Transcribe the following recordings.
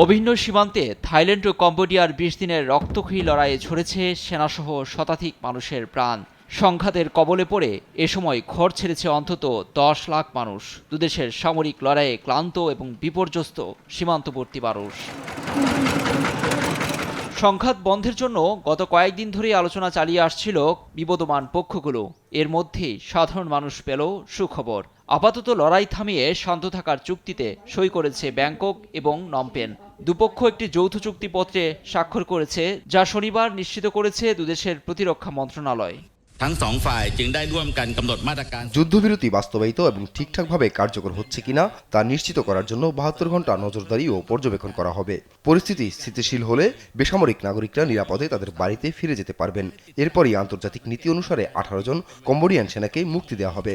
অভিন্ন সীমান্তে থাইল্যান্ড ও কম্বোডিয়ার ২০ দিনের রক্তক্ষয়ী লড়াইয়ে ঝরেছে সেনাসহ শতাধিক মানুষের প্রাণ। সংঘাতের কবলে পড়ে এ সময় ঘর ছেড়েছে অন্তত ১০ লাখ মানুষ। দুদেশের সামরিক লড়াইয়ে ক্লান্ত এবং বিপর্যস্ত সীমান্তবর্তী মানুষ। সংঘাত বন্ধের জন্য গত কয়েকদিন ধরেই আলোচনা চালিয়ে আসছিল বিবদমান পক্ষগুলো। এর মধ্যেই সাধারণ মানুষ পেল সুখবর। আপাতত লড়াই থামিয়ে শান্ত থাকার চুক্তিতে সই করেছে ব্যাংকক এবং নমপেন। দুপক্ষ একটি যৌথ চুক্তিপত্রে স্বাক্ষর করেছে, যা শনিবার নিশ্চিত করেছে দুদেশের প্রতিরক্ষা মন্ত্রণালয়। যুদ্ধবিরতি বাস্তবায়িত এবং ঠিকঠাকভাবে কার্যকর হচ্ছে কিনা তা নিশ্চিত করার জন্য ৭২ ঘন্টা নজরদারি ও পর্যবেক্ষণ করা হবে। পরিস্থিতি স্থিতিশীল হলে বেসামরিক নাগরিকরা নিরাপদে তাদের বাড়িতে ফিরে যেতে পারবেন। এরপরই আন্তর্জাতিক নীতি অনুসারে ১৮ জন কম্বোডিয়ান সেনাকে মুক্তি দেওয়া হবে।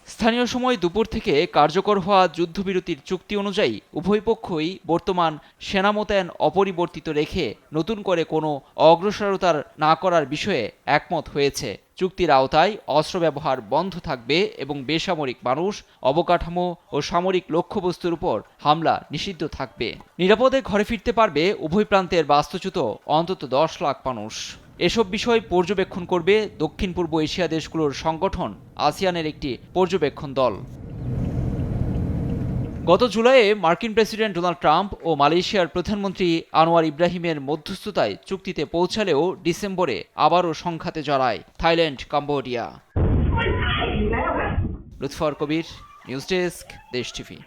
স্থানীয় সময় দুপুর থেকে কার্যকর হওয়া যুদ্ধবিরতির চুক্তি অনুযায়ী উভয় পক্ষই বর্তমান সেনা মোতায়েন অপরিবর্তিত রেখে নতুন করে কোনো অগ্রসরতা না করার বিষয়ে একমত হয়েছে। চুক্তির আওতায় অস্ত্র ব্যবহার বন্ধ থাকবে এবং বেসামরিক মানুষ, অবকাঠামো ও সামরিক লক্ষ্যবস্তুর উপর হামলা নিষিদ্ধ থাকবে। নিরাপদে ঘরে ফিরতে পারবে উভয় প্রান্তের বাস্তুচ্যুত অন্তত ১০ লাখ মানুষ। এসব বিষয় পর্যবেক্ষণ করবে দক্ষিণ পূর্ব এশিয়া দেশগুলোর সংগঠন আসিয়ানের একটি পর্যবেক্ষণ দল। গত জুলাইয়ে মার্কিন প্রেসিডেন্ট ডোনাল্ড ট্রাম্প ও মালয়েশিয়ার প্রধানমন্ত্রী আনোয়ার ইব্রাহিমের মধ্যস্থতায় চুক্তিতে পৌঁছালেও ডিসেম্বরে আবারও সংঘাতে জড়ায় থাইল্যান্ড, কম্বোডিয়া। লুৎফর কবির, নিউজ ডেস্ক, দেশ টিভি।